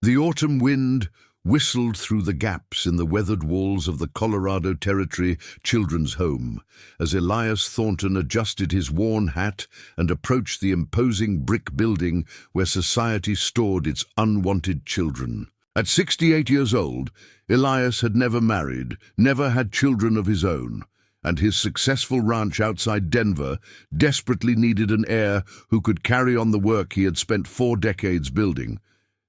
The autumn wind whistled through the gaps in the weathered walls of the Colorado Territory Children's Home as Elias Thornton adjusted his worn hat and approached the imposing brick building where society stored its unwanted children. At 68 years old, Elias had never married, never had children of his own, and his successful ranch outside Denver desperately needed an heir who could carry on the work he had spent 4 decades building.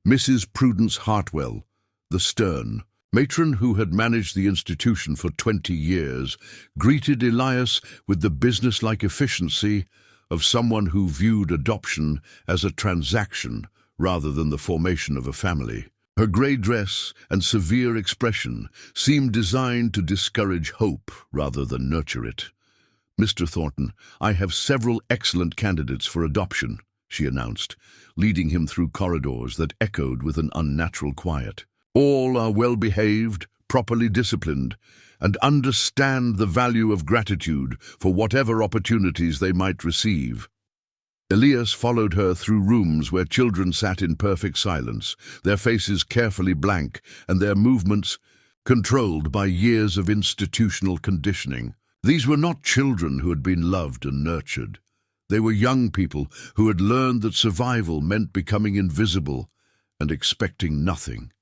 Mrs. Prudence Hartwell, the stern matron who had managed the institution for 20 years, greeted Elias with the businesslike efficiency of someone who viewed adoption as a transaction rather than the formation of a family. Her grey dress and severe expression seemed designed to discourage hope rather than nurture it. "Mr. Thornton, I have several excellent candidates for adoption," she announced, leading him through corridors that echoed with an unnatural quiet. "All are well-behaved, properly disciplined, and understand the value of gratitude for whatever opportunities they might receive." Elias followed her through rooms where children sat in perfect silence, their faces carefully blank and their movements controlled by years of institutional conditioning. These were not children who had been loved and nurtured. They were young people who had learned that survival meant becoming invisible and expecting nothing.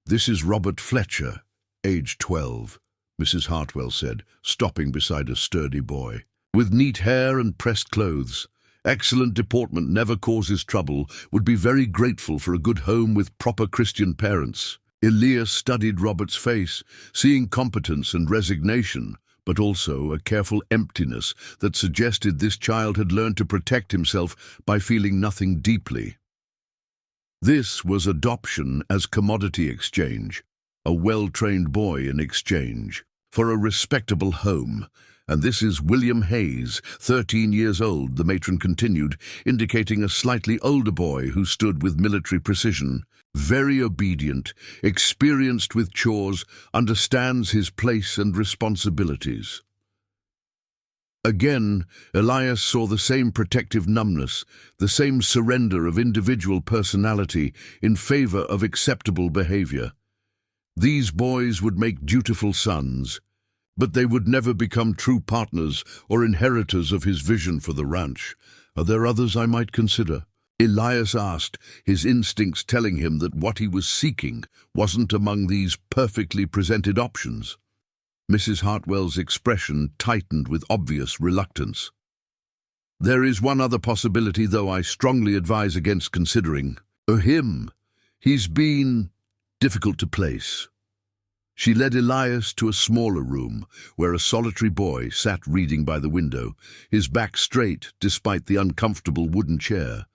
"This is Robert Fletcher, age 12, Mrs. Hartwell said, stopping beside a sturdy boy. "With neat hair and pressed clothes. Excellent deportment, never causes trouble, would be very grateful for a good home with proper Christian parents." Elias studied Robert's face, seeing competence and resignation, but also a careful emptiness that suggested this child had learned to protect himself by feeling nothing deeply. This was adoption as commodity exchange, a well-trained boy in exchange for a respectable home. "And this is William Hayes, 13 years old," the matron continued, indicating a slightly older boy who stood with military precision. "Very obedient, experienced with chores, understands his place and responsibilities." Again, Elias saw the same protective numbness, the same surrender of individual personality in favor of acceptable behavior. These boys would make dutiful sons, but they would never become true partners or inheritors of his vision for the ranch. "Are there others I might consider?" Elias asked, his instincts telling him that what he was seeking wasn't among these perfectly presented options. Mrs. Hartwell's expression tightened with obvious reluctance. "There is one other possibility, though I strongly advise against considering. Him. He's been difficult to place." She led Elias to a smaller room, where a solitary boy sat reading by the window, his back straight despite the uncomfortable wooden chair.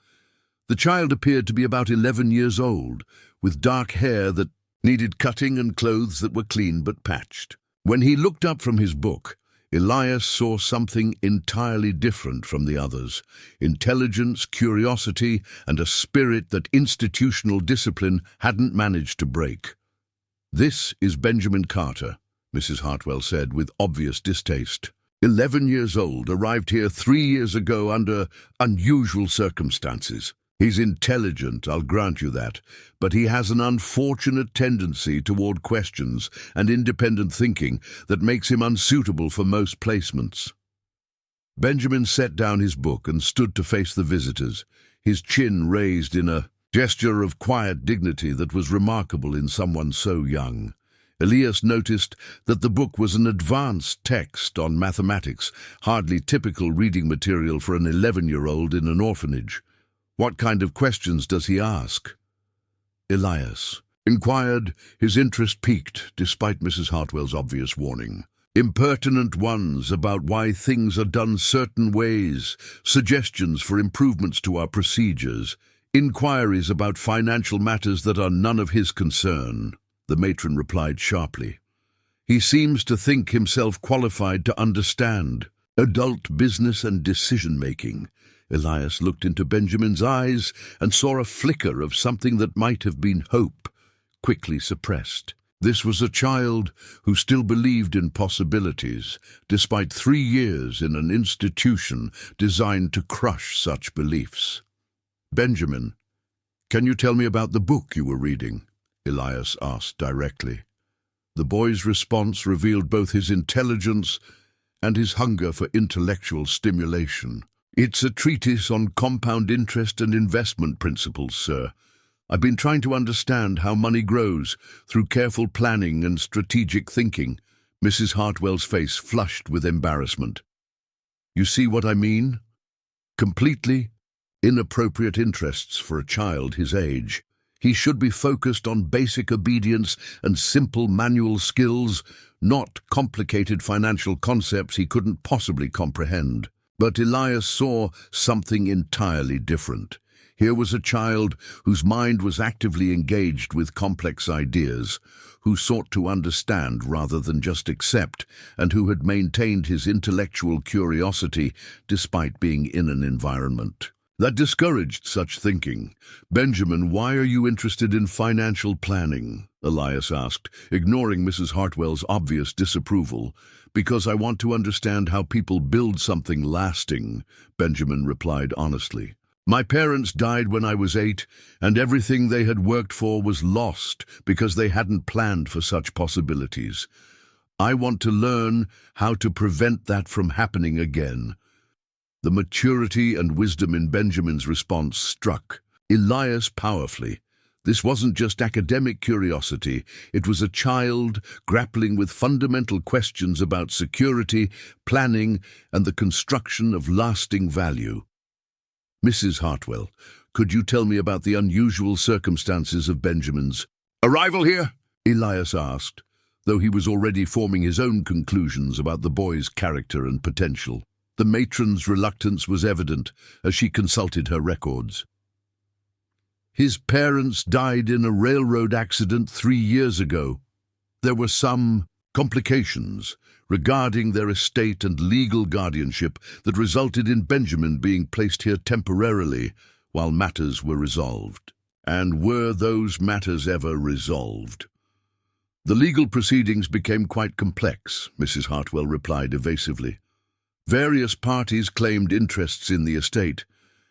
The child appeared to be about 11 years old, with dark hair that needed cutting and clothes that were clean but patched. When he looked up from his book, Elias saw something entirely different from the others: intelligence, curiosity, and a spirit that institutional discipline hadn't managed to break. "This is Benjamin Carter," Mrs. Hartwell said with obvious distaste. 11 years old, arrived here 3 years ago under unusual circumstances. He's intelligent, I'll grant you that, but he has an unfortunate tendency toward questions and independent thinking that makes him unsuitable for most placements." Benjamin set down his book and stood to face the visitors, his chin raised in a gesture of quiet dignity that was remarkable in someone so young. Elias noticed that the book was an advanced text on mathematics, hardly typical reading material for an 11-year-old in an orphanage. "What kind of questions does he ask?" Elias inquired, his interest piqued despite Mrs. Hartwell's obvious warning. "Impertinent ones about why things are done certain ways, suggestions for improvements to our procedures, inquiries about financial matters that are none of his concern," the matron replied sharply. "He seems to think himself qualified to understand adult business and decision-making." Elias looked into Benjamin's eyes and saw a flicker of something that might have been hope, quickly suppressed. This was a child who still believed in possibilities, despite 3 years in an institution designed to crush such beliefs. "Benjamin, "Can you tell me about the book you were reading?" Elias asked directly. The boy's response revealed both his intelligence and his hunger for intellectual stimulation. "It's a treatise on compound interest and investment principles, sir. I've been trying to understand how money grows through careful planning and strategic thinking." Mrs. Hartwell's face flushed with embarrassment. "You see what I mean? Completely inappropriate interests for a child his age. He should be focused on basic obedience and simple manual skills, not complicated financial concepts he couldn't possibly comprehend." But Elias saw something entirely different. Here was a child whose mind was actively engaged with complex ideas, who sought to understand rather than just accept, and who had maintained his intellectual curiosity despite being in an environment that discouraged such thinking. "Benjamin, why are you interested in financial planning?" Elias asked, ignoring Mrs. Hartwell's obvious disapproval. "Because I want to understand how people build something lasting," Benjamin replied honestly. "My parents died when I was 8, and everything they had worked for was lost because they hadn't planned for such possibilities. I want to learn how to prevent that from happening again." The maturity and wisdom in Benjamin's response struck Elias powerfully. This wasn't just academic curiosity, it was a child grappling with fundamental questions about security, planning, and the construction of lasting value. "Mrs. Hartwell, could you tell me about the unusual circumstances of Benjamin's arrival here?" Elias asked, though he was already forming his own conclusions about the boy's character and potential. The matron's reluctance was evident as she consulted her records. "His parents died in a railroad accident 3 years ago. There were some complications regarding their estate and legal guardianship that resulted in Benjamin being placed here temporarily while matters were resolved." "And were those matters ever resolved?" "The legal proceedings became quite complex," Mrs. Hartwell replied evasively. "Various parties claimed interests in the estate,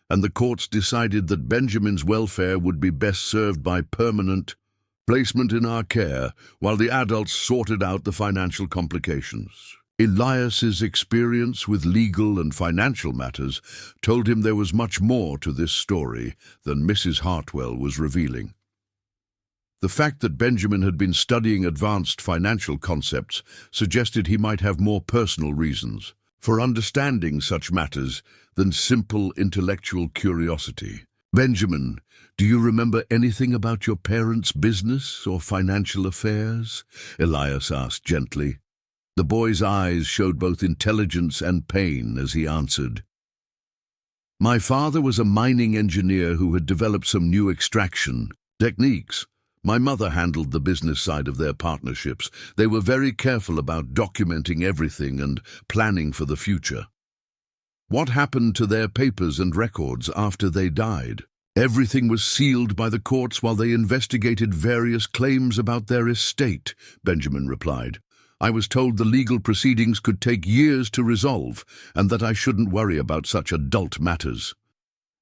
and the courts decided that Benjamin's welfare would be best served by permanent placement in our care, while the adults sorted out the financial complications." Elias's experience with legal and financial matters told him there was much more to this story than Mrs. Hartwell was revealing. The fact that Benjamin had been studying advanced financial concepts suggested he might have more personal reasons for understanding such matters than simple intellectual curiosity. "Benjamin, do you remember anything about your parents' business or financial affairs?" Elias asked gently. The boy's eyes showed both intelligence and pain as he answered. "My father was a mining engineer who had developed some new extraction techniques. My mother handled the business side of their partnerships. They were very careful about documenting everything and planning for the future." "What happened to their papers and records after they died?" "Everything was sealed by the courts while they investigated various claims about their estate," Benjamin replied. "I was told the legal proceedings could take years to resolve, and that I shouldn't worry about such adult matters."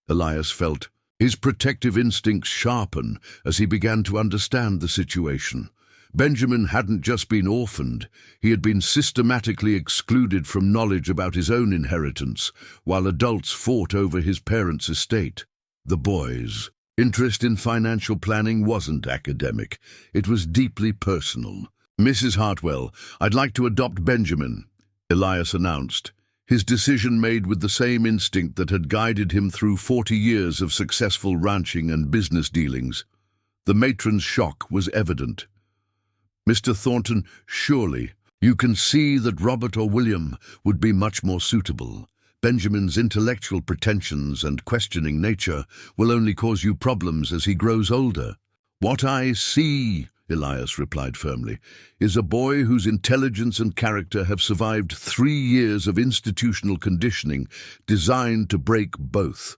Elias felt his protective instincts sharpen as he began to understand the situation. Benjamin hadn't just been orphaned, he had been systematically excluded from knowledge about his own inheritance, while adults fought over his parents' estate. The boy's interest in financial planning wasn't academic, it was deeply personal. "Mrs. Hartwell, I'd like to adopt Benjamin," Elias announced, his decision made with the same instinct that had guided him through 40 years of successful ranching and business dealings. The matron's shock was evident. "Mr. Thornton, surely you can see that Robert or William would be much more suitable. Benjamin's intellectual pretensions and questioning nature will only cause you problems as he grows older." "What I see," Elias replied firmly, "is a boy whose intelligence and character have survived 3 years of institutional conditioning designed to break both.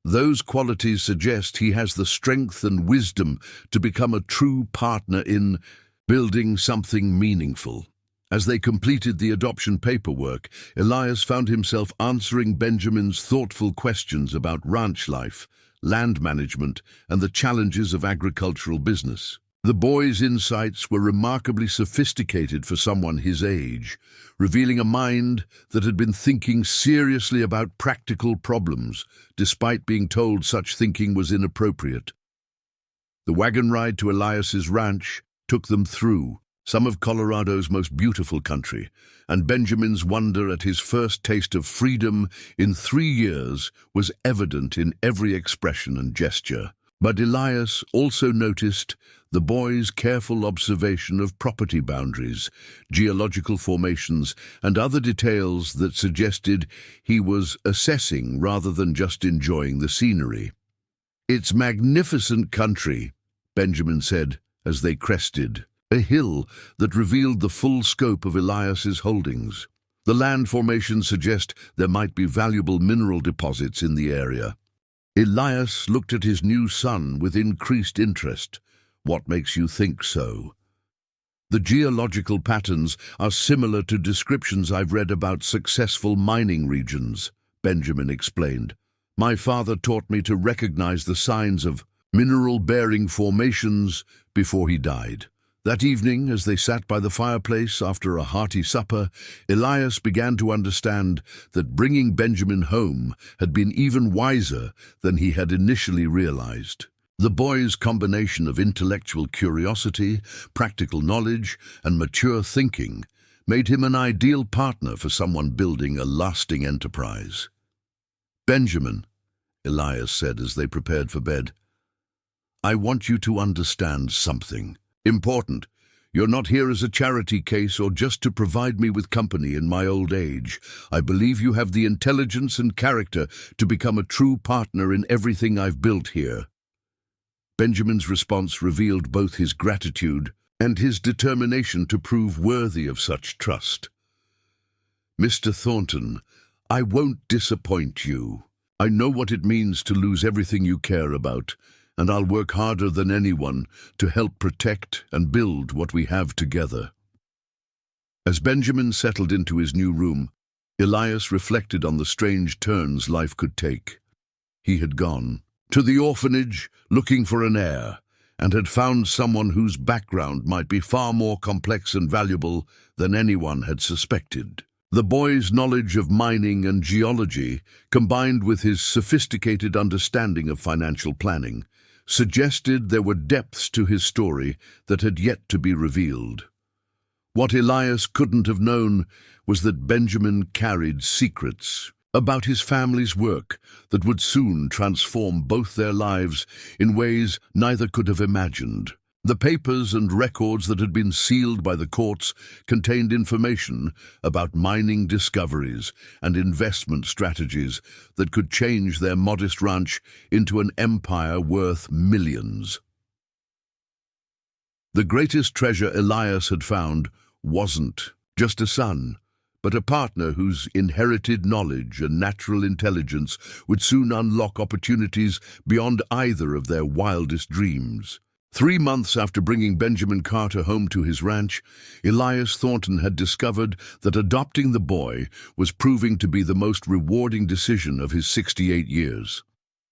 Those qualities suggest he has the strength and wisdom to become a true partner in building something meaningful." As they completed the adoption paperwork, Elias found himself answering Benjamin's thoughtful questions about ranch life land management, and the challenges of agricultural business. The boy's insights were remarkably sophisticated for someone his age, revealing a mind that had been thinking seriously about practical problems, despite being told such thinking was inappropriate. The wagon ride to Elias's ranch took them through some of Colorado's most beautiful country, and Benjamin's wonder at his first taste of freedom in 3 years was evident in every expression and gesture. But Elias also noticed the boy's careful observation of property boundaries, geological formations, and other details that suggested he was assessing rather than just enjoying the scenery. "It's magnificent country," Benjamin said as they crested a hill that revealed the full scope of Elias's holdings. The land formations suggest there might be valuable mineral deposits in the area. Elias looked at his new son with increased interest. "What makes you think so?" "The geological patterns are similar to descriptions I've read about successful mining regions," Benjamin explained. "My father taught me to recognize the signs of mineral-bearing formations before he died." That evening, as they sat by the fireplace after a hearty supper, Elias began to understand that bringing Benjamin home had been even wiser than he had initially realized. The boy's combination of intellectual curiosity, practical knowledge, and mature thinking made him an ideal partner for someone building a lasting enterprise. "Benjamin," Elias said as they prepared for bed, "I want you to understand something important. You're not here as a charity case or just to provide me with company in my old age. I believe you have the intelligence and character to become a true partner in everything I've built here." Benjamin's response revealed both his gratitude and his determination to prove worthy of such trust. "Mr. Thornton, I won't disappoint you. I know what it means to lose everything you care about, and I'll work harder than anyone to help protect and build what we have together." As Benjamin settled into his new room, Elias reflected on the strange turns life could take. He had gone to the orphanage looking for an heir, and had found someone whose background might be far more complex and valuable than anyone had suspected. The boy's knowledge of mining and geology, combined with his sophisticated understanding of financial planning, suggested there were depths to his story that had yet to be revealed. What Elias couldn't have known was that Benjamin carried secrets about his family's work that would soon transform both their lives in ways neither could have imagined. The papers and records that had been sealed by the courts contained information about mining discoveries and investment strategies that could change their modest ranch into an empire worth millions. The greatest treasure Elias had found wasn't just a son, but a partner whose inherited knowledge and natural intelligence would soon unlock opportunities beyond either of their wildest dreams. 3 months after bringing Benjamin Carter home to his ranch, Elias Thornton had discovered that adopting the boy was proving to be the most rewarding decision of his 68 years.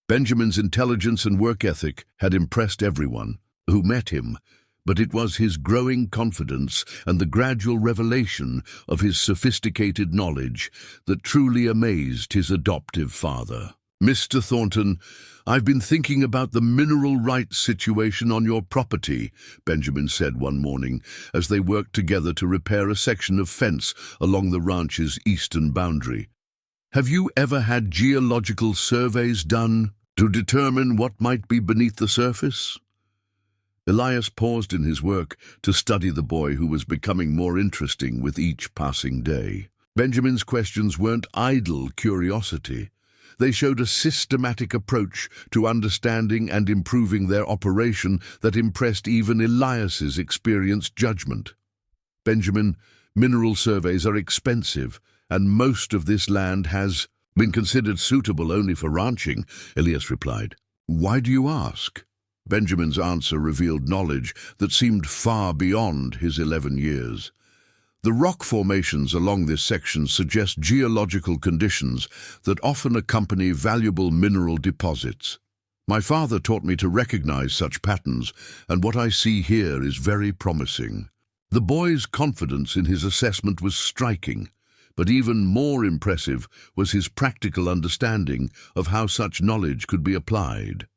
Benjamin's intelligence and work ethic had impressed everyone who met him, but it was his growing confidence and the gradual revelation of his sophisticated knowledge that truly amazed his adoptive father. "Mr. Thornton, I've been thinking about the mineral rights situation on your property," Benjamin said one morning as they worked together to repair a section of fence along the ranch's eastern boundary. "Have you ever had geological surveys done to determine what might be beneath the surface?" Elias paused in his work to study the boy who was becoming more interesting with each passing day. Benjamin's questions weren't idle curiosity. They showed a systematic approach to understanding and improving their operation that impressed even Elias's experienced judgment. "Benjamin, mineral surveys are expensive, and most of this land has been considered suitable only for ranching," Elias replied. "Why do you ask?" Benjamin's answer revealed knowledge that seemed far beyond his 11 years. The rock formations along this section suggest geological conditions that often accompany valuable mineral deposits. My father taught me to recognize such patterns, and what I see here is very promising. The boy's confidence in his assessment was striking, but even more impressive was his practical understanding of how such knowledge could be applied.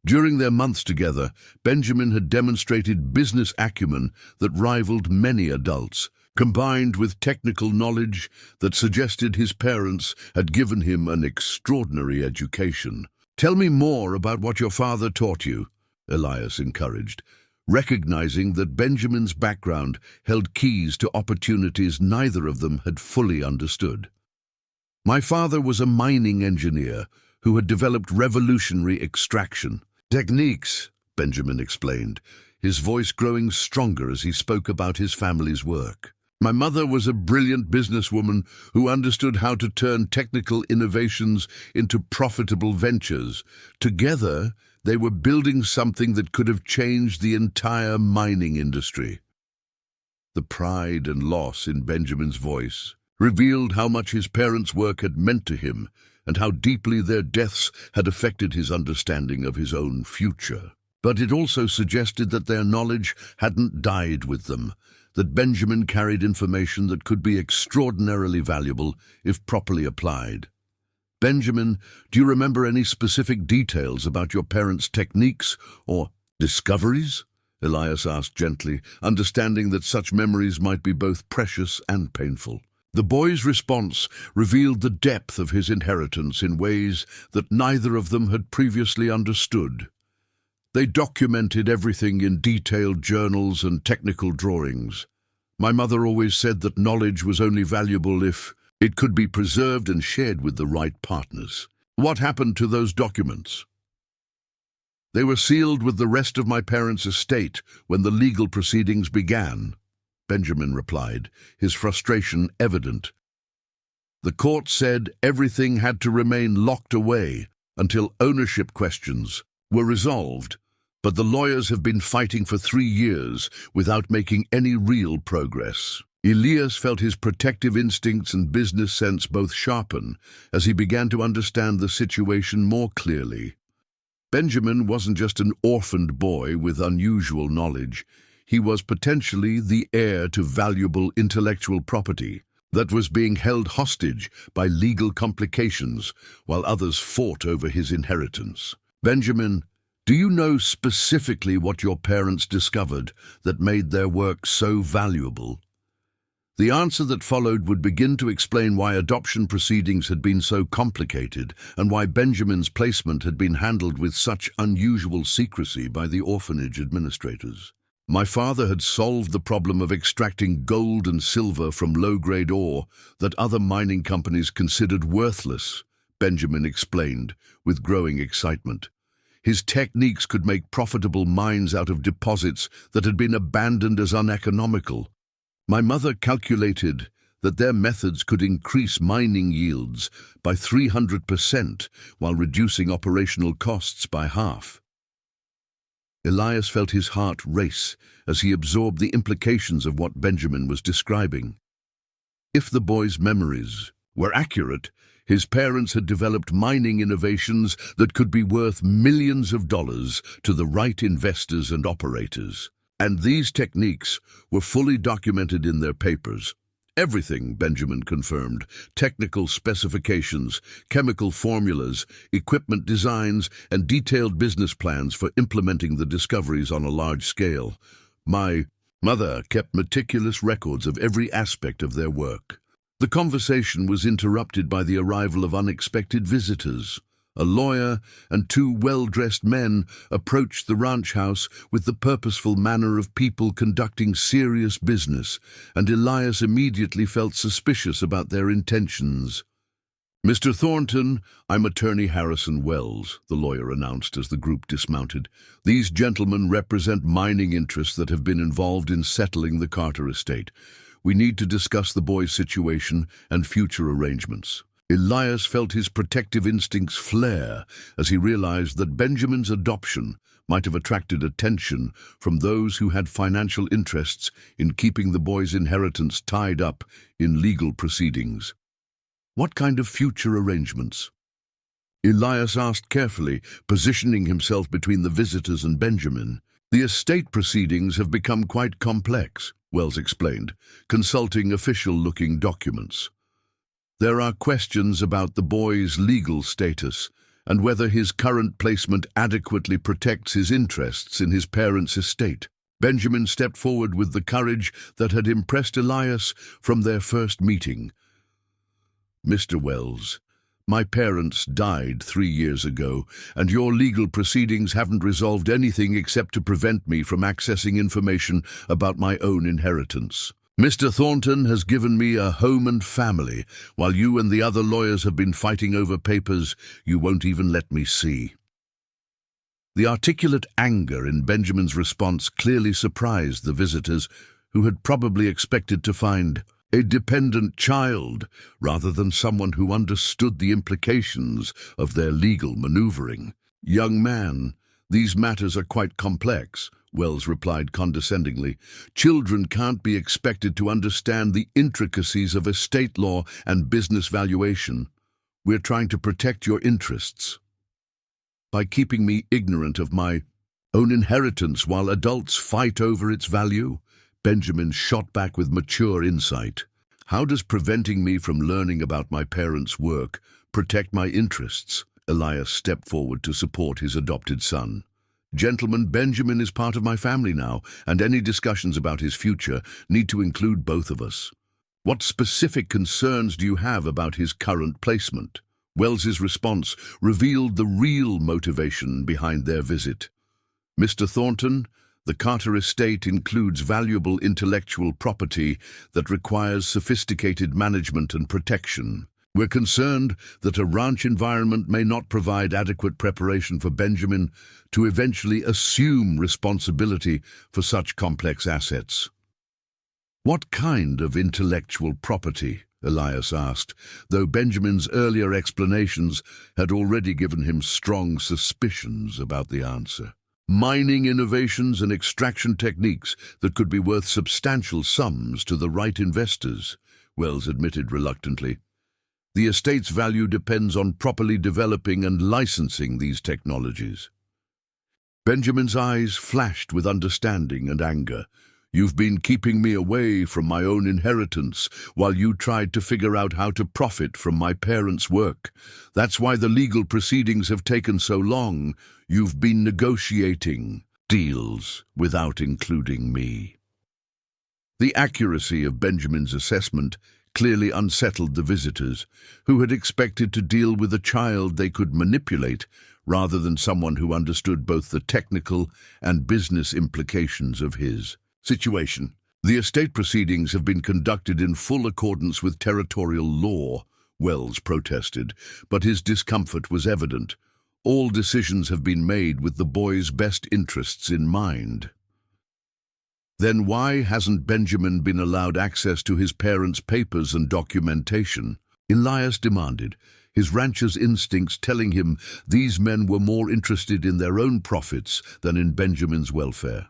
During their months together, Benjamin had demonstrated business acumen that rivaled many adults, combined with technical knowledge that suggested his parents had given him an extraordinary education. "Tell me more about what your father taught you," Elias encouraged, recognizing that Benjamin's background held keys to opportunities neither of them had fully understood. "My father was a mining engineer who had developed revolutionary extraction techniques," Benjamin explained, his voice growing stronger as he spoke about his family's work. "My mother was a brilliant businesswoman who understood how to turn technical innovations into profitable ventures. Together, they were building something that could have changed the entire mining industry." The pride and loss in Benjamin's voice revealed how much his parents' work had meant to him and how deeply their deaths had affected his understanding of his own future. But it also suggested that their knowledge hadn't died with them, that Benjamin carried information that could be extraordinarily valuable if properly applied. "Benjamin, do you remember any specific details about your parents' techniques or discoveries?" Elias asked gently, understanding that such memories might be both precious and painful. The boy's response revealed the depth of his inheritance in ways that neither of them had previously understood. They documented everything in detailed journals and technical drawings. "My mother always said that knowledge was only valuable if it could be preserved and shared with the right partners." "What happened to those documents?" "They were sealed with the rest of my parents' estate when the legal proceedings began," Benjamin replied, his frustration evident. "The court said everything had to remain locked away until ownership questions were resolved, but the lawyers have been fighting for 3 years without making any real progress." Elias felt his protective instincts and business sense both sharpen as he began to understand the situation more clearly. Benjamin wasn't just an orphaned boy with unusual knowledge. He was potentially the heir to valuable intellectual property that was being held hostage by legal complications while others fought over his inheritance. "Benjamin, do you know specifically what your parents discovered that made their work so valuable?" The answer that followed would begin to explain why adoption proceedings had been so complicated and why Benjamin's placement had been handled with such unusual secrecy by the orphanage administrators. "My father had solved the problem of extracting gold and silver from low-grade ore that other mining companies considered worthless," Benjamin explained with growing excitement. His techniques could make profitable mines out of deposits that had been abandoned as uneconomical. "My mother calculated that their methods could increase mining yields by 300% while reducing operational costs by half." Elias felt his heart race as he absorbed the implications of what Benjamin was describing. If the boy's memories were accurate, his parents had developed mining innovations that could be worth millions of dollars to the right investors and operators. And these techniques were fully documented in their papers. "Everything," Benjamin confirmed, "technical specifications, chemical formulas, equipment designs, and detailed business plans for implementing the discoveries on a large scale. My mother kept meticulous records of every aspect of their work." The conversation was interrupted by the arrival of unexpected visitors. A lawyer and 2 well-dressed men approached the ranch house with the purposeful manner of people conducting serious business, and Elias immediately felt suspicious about their intentions. "Mr. Thornton, I'm Attorney Harrison Wells," the lawyer announced as the group dismounted. "These gentlemen represent mining interests that have been involved in settling the Carter estate. We need to discuss the boy's situation and future arrangements." Elias felt his protective instincts flare as he realized that Benjamin's adoption might have attracted attention from those who had financial interests in keeping the boy's inheritance tied up in legal proceedings. What kind of future arrangements? Elias asked carefully, positioning himself between the visitors and Benjamin. The estate proceedings have become quite complex, Wells explained, consulting official-looking documents. There are questions about the boy's legal status and whether his current placement adequately protects his interests in his parents' estate. Benjamin stepped forward with the courage that had impressed Elias from their first meeting. "Mr. Wells, my parents died 3 years ago, and your legal proceedings haven't resolved anything except to prevent me from accessing information about my own inheritance. Mr. Thornton has given me a home and family, while you and the other lawyers have been fighting over papers you won't even let me see." The articulate anger in Benjamin's response clearly surprised the visitors, who had probably expected to find a dependent child rather than someone who understood the implications of their legal maneuvering. "Young man, these matters are quite complex," Wells replied condescendingly. "Children can't be expected to understand the intricacies of estate law and business valuation. We're trying to protect your interests by keeping me ignorant of my own inheritance while adults fight over its value." Benjamin shot back with mature insight. "How does preventing me from learning about my parents' work protect my interests?" Elias stepped forward to support his adopted son. "Gentlemen, Benjamin is part of my family now, and any discussions about his future need to include both of us. What specific concerns do you have about his current placement?" Wells's response revealed the real motivation behind their visit. "Mr. Thornton, the Carter estate includes valuable intellectual property that requires sophisticated management and protection. We're concerned that a ranch environment may not provide adequate preparation for Benjamin to eventually assume responsibility for such complex assets." "What kind of intellectual property?" Elias asked, though Benjamin's earlier explanations had already given him strong suspicions about the answer. "Mining innovations and extraction techniques that could be worth substantial sums to the right investors," Wells admitted reluctantly. "The estate's value depends on properly developing and licensing these technologies." Benjamin's eyes flashed with understanding and anger. "You've been keeping me away from my own inheritance while you tried to figure out how to profit from my parents' work. That's why the legal proceedings have taken so long. You've been negotiating deals without including me." The accuracy of Benjamin's assessment clearly unsettled the visitors, who had expected to deal with a child they could manipulate rather than someone who understood both the technical and business implications of his situation. "The estate proceedings have been conducted in full accordance with territorial law," Wells protested, but his discomfort was evident. "All decisions have been made with the boy's best interests in mind." "Then why hasn't Benjamin been allowed access to his parents' papers and documentation?" Elias demanded, his rancher's instincts telling him these men were more interested in their own profits than in Benjamin's welfare.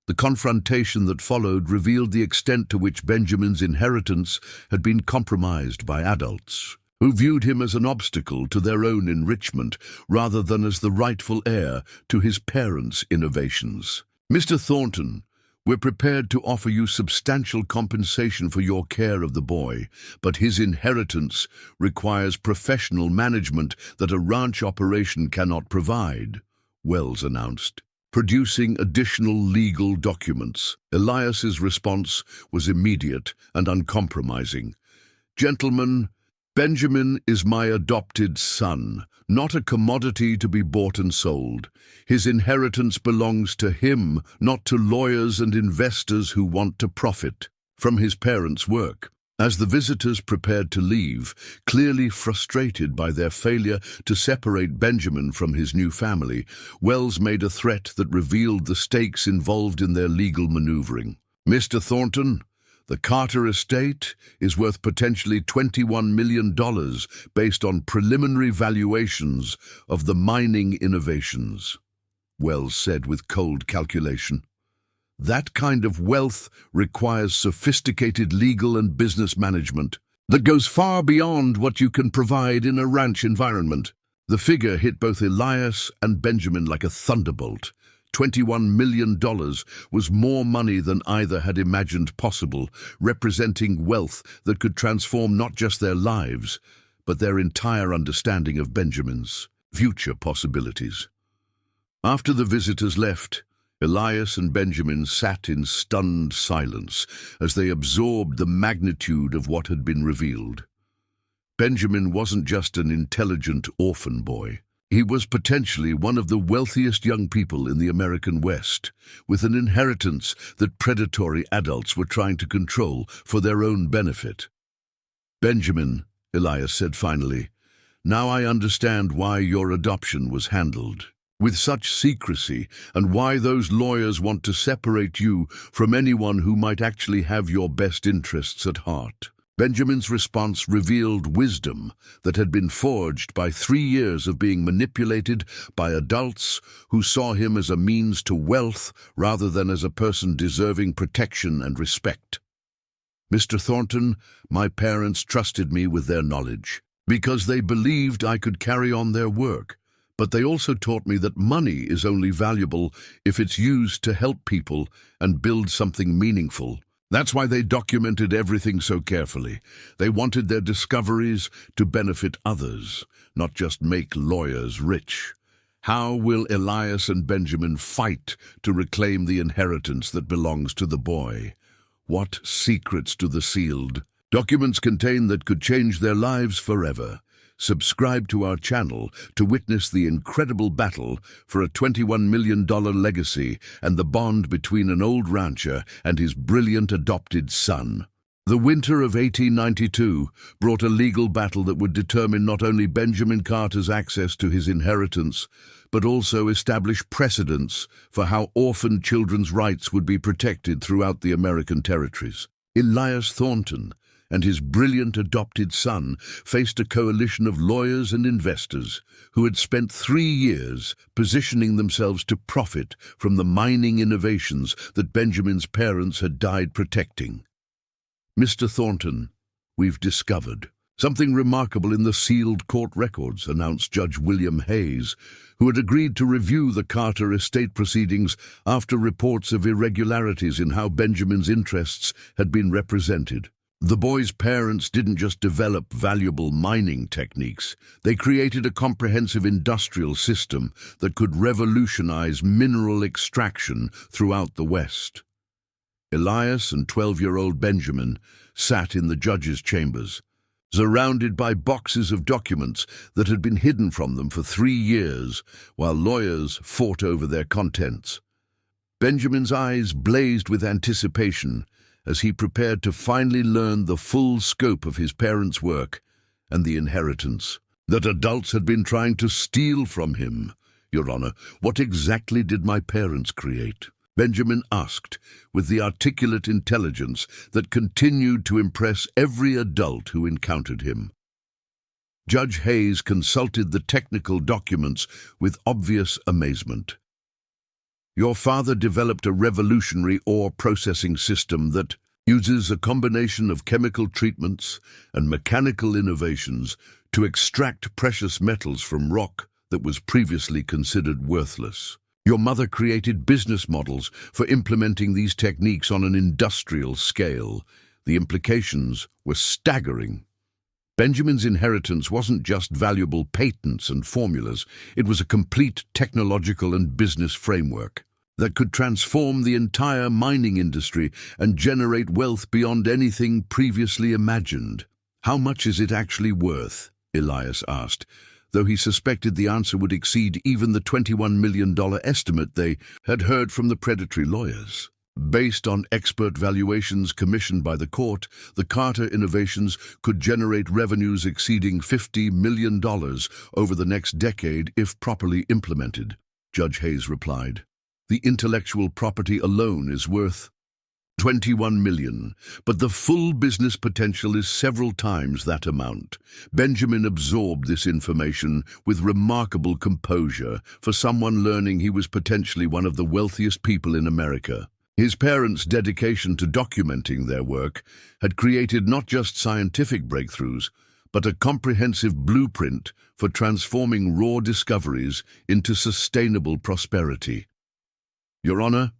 The confrontation that followed revealed the extent to which Benjamin's inheritance had been compromised by adults, who viewed him as an obstacle to their own enrichment rather than as the rightful heir to his parents' innovations. "Mr. Thornton, we're prepared to offer you substantial compensation for your care of the boy, but his inheritance requires professional management that a ranch operation cannot provide," Wells announced, producing additional legal documents. Elias's response was immediate and uncompromising. "Gentlemen, Benjamin is my adopted son, not a commodity to be bought and sold. His inheritance belongs to him, not to lawyers and investors who want to profit from his parents' work." As the visitors prepared to leave, clearly frustrated by their failure to separate Benjamin from his new family, Wells made a threat that revealed the stakes involved in their legal maneuvering. "Mr. Thornton, the Carter estate is worth potentially $21 million based on preliminary valuations of the mining innovations," Wells said with cold calculation. "That kind of wealth requires sophisticated legal and business management that goes far beyond what you can provide in a ranch environment." The figure hit both Elias and Benjamin like a thunderbolt. $21 million was more money than either had imagined possible, representing wealth that could transform not just their lives, but their entire understanding of Benjamin's future possibilities. After the visitors left, Elias and Benjamin sat in stunned silence as they absorbed the magnitude of what had been revealed. Benjamin wasn't just an intelligent orphan boy. He was potentially one of the wealthiest young people in the American West, with an inheritance that predatory adults were trying to control for their own benefit. "Benjamin," Elias said finally, "now I understand why your adoption was handled with such secrecy, and why those lawyers want to separate you from anyone who might actually have your best interests at heart." Benjamin's response revealed wisdom that had been forged by 3 years of being manipulated by adults who saw him as a means to wealth rather than as a person deserving protection and respect. "Mr. Thornton, my parents trusted me with their knowledge because they believed I could carry on their work. But they also taught me that money is only valuable if it's used to help people and build something meaningful. That's why they documented everything so carefully. They wanted their discoveries to benefit others, not just make lawyers rich." How will Elias and Benjamin fight to reclaim the inheritance that belongs to the boy? What secrets do the sealed documents contain that could change their lives forever? Subscribe to our channel to witness the incredible battle for a $21 million legacy and the bond between an old rancher and his brilliant adopted son. The winter of 1892 brought a legal battle that would determine not only Benjamin Carter's access to his inheritance, but also establish precedents for how orphan children's rights would be protected throughout the American territories. Elias Thornton and his brilliant adopted son faced a coalition of lawyers and investors who had spent 3 years positioning themselves to profit from the mining innovations that Benjamin's parents had died protecting. "Mr. Thornton, we've discovered something remarkable in the sealed court records," announced Judge William Hayes, who had agreed to review the Carter estate proceedings after reports of irregularities in how Benjamin's interests had been represented. The boy's parents didn't just develop valuable mining techniques. They created a comprehensive industrial system that could revolutionize mineral extraction throughout the West. Elias and 12-year-old Benjamin sat in the judge's chambers, surrounded by boxes of documents that had been hidden from them for 3 years, while lawyers fought over their contents. Benjamin's eyes blazed with anticipation as he prepared to finally learn the full scope of his parents' work and the inheritance that adults had been trying to steal from him. "Your Honor, what exactly did my parents create?" Benjamin asked, with the articulate intelligence that continued to impress every adult who encountered him. Judge Hayes consulted the technical documents with obvious amazement. "Your father developed a revolutionary ore processing system that uses a combination of chemical treatments and mechanical innovations to extract precious metals from rock that was previously considered worthless. Your mother created business models for implementing these techniques on an industrial scale. The implications were staggering." Benjamin's inheritance wasn't just valuable patents and formulas, it was a complete technological and business framework that could transform the entire mining industry and generate wealth beyond anything previously imagined. "How much is it actually worth?" Elias asked, though he suspected the answer would exceed even the $21 million estimate they had heard from the predatory lawyers. Based on expert valuations commissioned by the court, the Carter innovations could generate revenues exceeding $50 million over the next decade if properly implemented, Judge Hayes replied. "The intellectual property alone is worth $21 million, but the full business potential is several times that amount." Benjamin absorbed this information with remarkable composure for someone learning he was potentially one of the wealthiest people in America. His parents' dedication to documenting their work had created not just scientific breakthroughs, but a comprehensive blueprint for transforming raw discoveries into sustainable prosperity. Your Honor,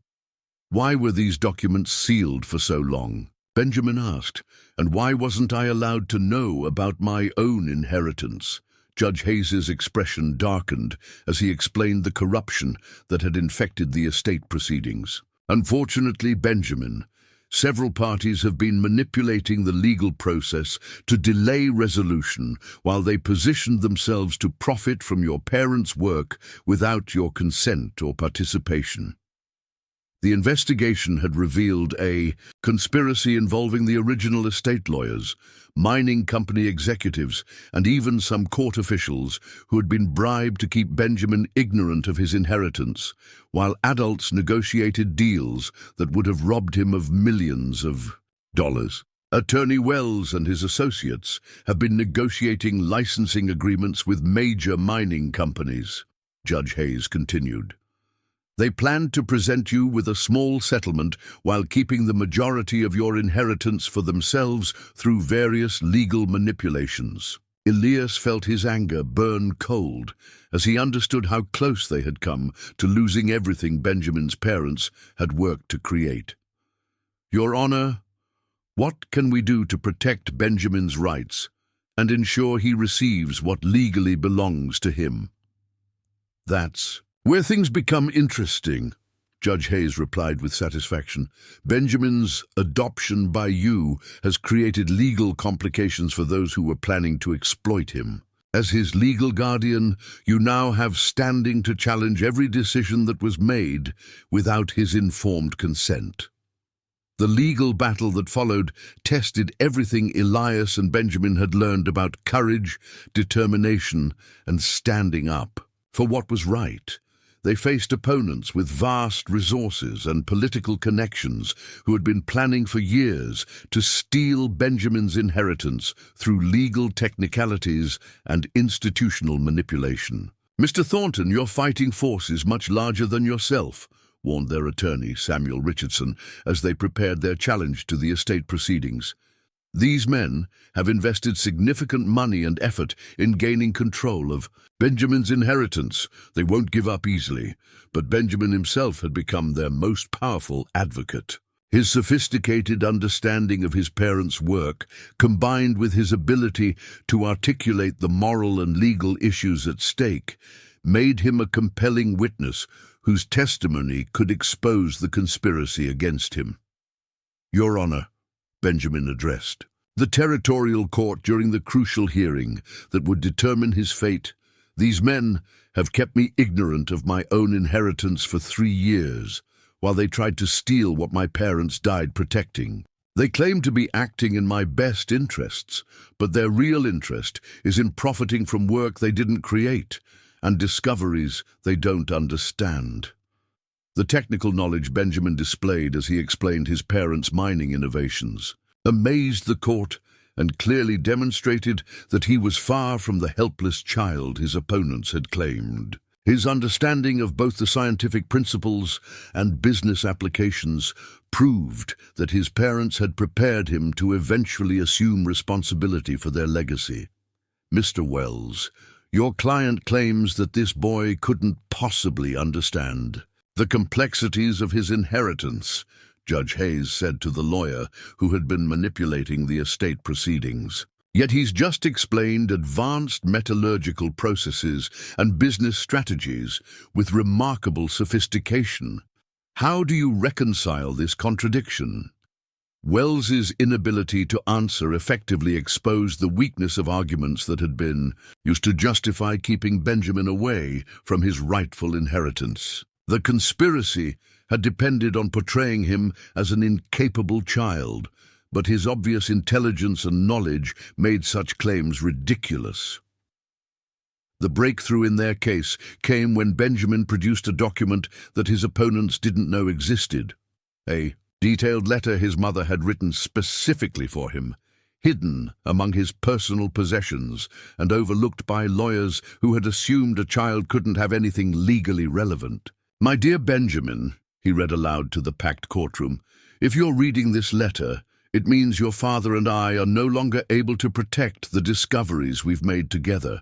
why were these documents sealed for so long? Benjamin asked, and why wasn't I allowed to know about my own inheritance? Judge Hayes's expression darkened as he explained the corruption that had infected the estate proceedings. Unfortunately, Benjamin, several parties have been manipulating the legal process to delay resolution while they positioned themselves to profit from your parents' work without your consent or participation. The investigation had revealed a conspiracy involving the original estate lawyers, mining company executives, and even some court officials who had been bribed to keep Benjamin ignorant of his inheritance, while adults negotiated deals that would have robbed him of millions of dollars. Attorney Wells and his associates have been negotiating licensing agreements with major mining companies, Judge Hayes continued. They planned to present you with a small settlement while keeping the majority of your inheritance for themselves through various legal manipulations. Elias felt his anger burn cold as he understood how close they had come to losing everything Benjamin's parents had worked to create. Your Honor, what can we do to protect Benjamin's rights and ensure he receives what legally belongs to him? That's where things become interesting, Judge Hayes replied with satisfaction. Benjamin's adoption by you has created legal complications for those who were planning to exploit him. As his legal guardian, you now have standing to challenge every decision that was made without his informed consent. The legal battle that followed tested everything Elias and Benjamin had learned about courage, determination, and standing up for what was right. They faced opponents with vast resources and political connections who had been planning for years to steal Benjamin's inheritance through legal technicalities and institutional manipulation. Mr. Thornton, your fighting force is much larger than yourself, warned their attorney, Samuel Richardson, as they prepared their challenge to the estate proceedings. These men have invested significant money and effort in gaining control of Benjamin's inheritance. They won't give up easily, but Benjamin himself had become their most powerful advocate. His sophisticated understanding of his parents' work, combined with his ability to articulate the moral and legal issues at stake, made him a compelling witness whose testimony could expose the conspiracy against him. Your Honor, Benjamin addressed the territorial court during the crucial hearing that would determine his fate. These men have kept me ignorant of my own inheritance for 3 years, while they tried to steal what my parents died protecting. They claim to be acting in my best interests, but their real interest is in profiting from work they didn't create and discoveries they don't understand. The technical knowledge Benjamin displayed as he explained his parents' mining innovations amazed the court and clearly demonstrated that he was far from the helpless child his opponents had claimed. His understanding of both the scientific principles and business applications proved that his parents had prepared him to eventually assume responsibility for their legacy. Mr. Wells, your client claims that this boy couldn't possibly understand the complexities of his inheritance, Judge Hayes said to the lawyer who had been manipulating the estate proceedings. Yet he's just explained advanced metallurgical processes and business strategies with remarkable sophistication. How do you reconcile this contradiction? Wells's inability to answer effectively exposed the weakness of arguments that had been used to justify keeping Benjamin away from his rightful inheritance. The conspiracy had depended on portraying him as an incapable child, but his obvious intelligence and knowledge made such claims ridiculous. The breakthrough in their case came when Benjamin produced a document that his opponents didn't know existed. A detailed letter his mother had written specifically for him, hidden among his personal possessions and overlooked by lawyers who had assumed a child couldn't have anything legally relevant. My dear Benjamin, he read aloud to the packed courtroom, if you're reading this letter, It means your father and I are no longer able to protect the discoveries we've made together.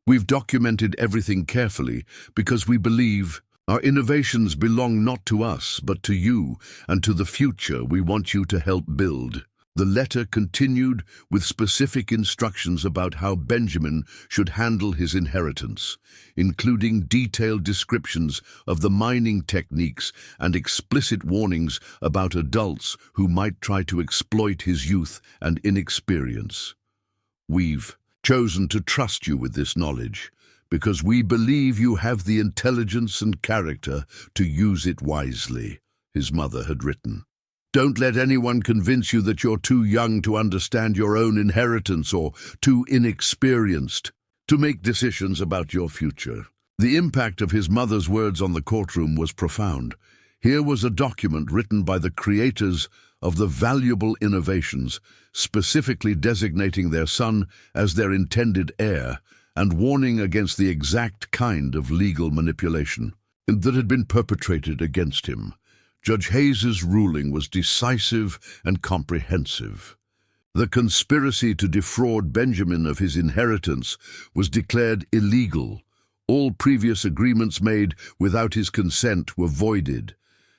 We've documented everything carefully because we believe our innovations belong not to us, but to you and to the future we want you to help build. The letter continued with specific instructions about how Benjamin should handle his inheritance, including detailed descriptions of the mining techniques and explicit warnings about adults who might try to exploit his youth and inexperience. We've chosen to trust you with this knowledge because we believe you have the intelligence and character to use it wisely, his mother had written. Don't let anyone convince you that you're too young to understand your own inheritance or too inexperienced to make decisions about your future. The impact of his mother's words on the courtroom was profound. Here was a document written by the creators of the valuable innovations, specifically designating their son as their intended heir and warning against the exact kind of legal manipulation that had been perpetrated against him. Judge Hayes's ruling was decisive and comprehensive. The conspiracy to defraud Benjamin of his inheritance was declared illegal. All previous agreements made without his consent were voided,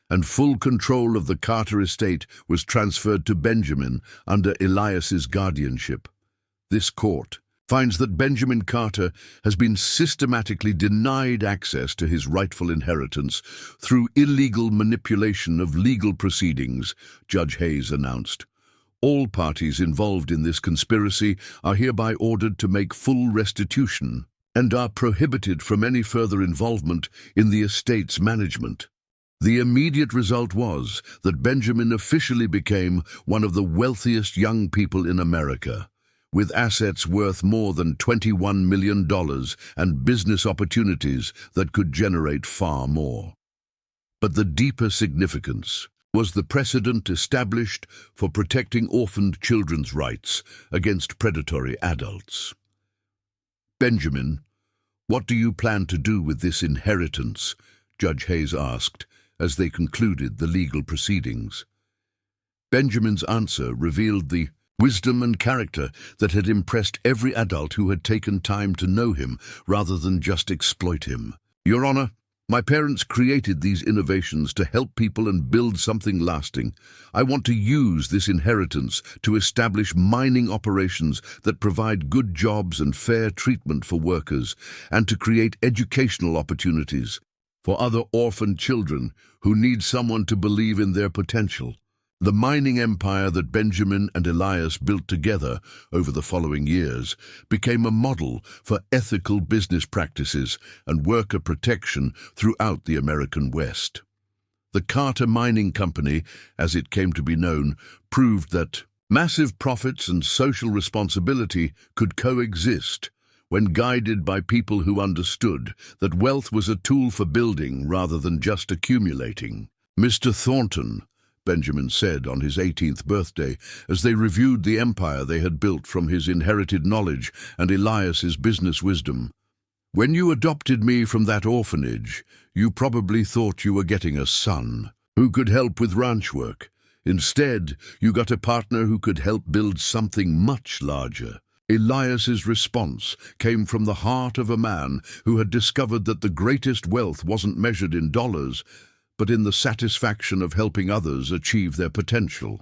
and full control of the Carter estate was transferred to Benjamin under Elias's guardianship. This court finds that Benjamin Carter has been systematically denied access to his rightful inheritance through illegal manipulation of legal proceedings, Judge Hayes announced. All parties involved in this conspiracy are hereby ordered to make full restitution and are prohibited from any further involvement in the estate's management. The immediate result was that Benjamin officially became one of the wealthiest young people in America, with assets worth more than $21 million and business opportunities that could generate far more. But the deeper significance was the precedent established for protecting orphaned children's rights against predatory adults. Benjamin, what do you plan to do with this inheritance? Judge Hayes asked as they concluded the legal proceedings. Benjamin's answer revealed the wisdom and character that had impressed every adult who had taken time to know him rather than just exploit him. Your Honor, my parents created these innovations to help people and build something lasting. I want to use this inheritance to establish mining operations that provide good jobs and fair treatment for workers, and to create educational opportunities for other orphan children who need someone to believe in their potential. The mining empire that Benjamin and Elias built together over the following years became a model for ethical business practices and worker protection throughout the American West. The Carter Mining Company, as it came to be known, proved that massive profits and social responsibility could coexist when guided by people who understood that wealth was a tool for building rather than just accumulating. Mr. Thornton, Benjamin said on his 18th birthday, as they reviewed the empire they had built from his inherited knowledge and Elias's business wisdom. When you adopted me from that orphanage, you probably thought you were getting a son who could help with ranch work. Instead, you got a partner who could help build something much larger. Elias's response came from the heart of a man who had discovered that the greatest wealth wasn't measured in dollars, but in the satisfaction of helping others achieve their potential.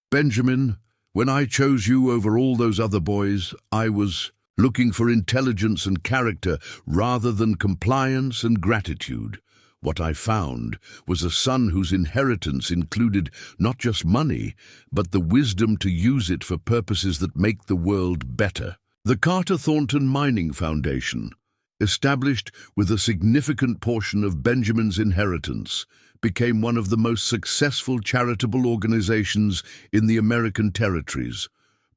Benjamin, when I chose you over all those other boys, I was looking for intelligence and character rather than compliance and gratitude. What I found was a son whose inheritance included not just money, but the wisdom to use it for purposes that make the world better. The Carter Thornton Mining Foundation, established with a significant portion of Benjamin's inheritance, became one of the most successful charitable organizations in the American territories,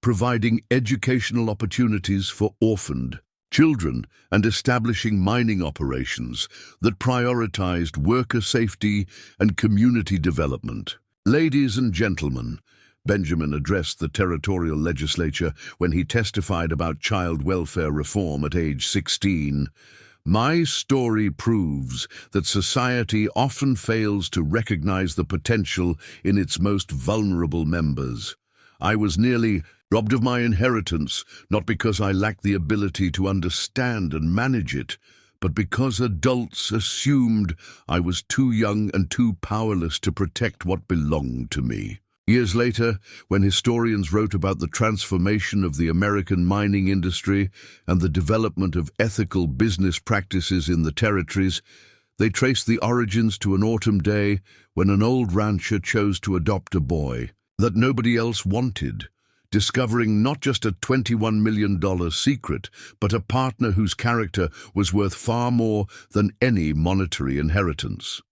providing educational opportunities for orphaned children and establishing mining operations that prioritized worker safety and community development. Ladies and gentlemen, Benjamin addressed the territorial legislature when he testified about child welfare reform at age 16. My story proves that society often fails to recognize the potential in its most vulnerable members. I was nearly robbed of my inheritance, not because I lacked the ability to understand and manage it, but because adults assumed I was too young and too powerless to protect what belonged to me. Years later, when historians wrote about the transformation of the American mining industry and the development of ethical business practices in the territories, they traced the origins to an autumn day when an old rancher chose to adopt a boy that nobody else wanted, discovering not just a $21 million secret, but a partner whose character was worth far more than any monetary inheritance.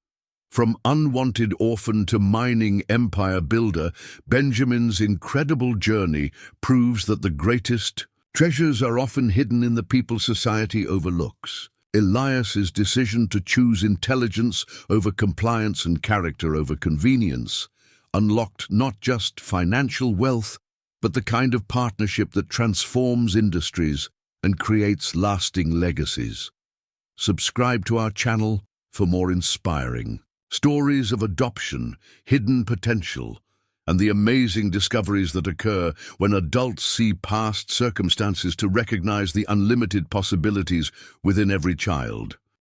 From unwanted orphan to mining empire builder, Benjamin's incredible journey proves that the greatest treasures are often hidden in the people society overlooks. Elias's decision to choose intelligence over compliance and character over convenience unlocked not just financial wealth, but the kind of partnership that transforms industries and creates lasting legacies. Subscribe to our channel for more inspiring stories of adoption, hidden potential, and the amazing discoveries that occur when adults see past circumstances to recognize the unlimited possibilities within every child.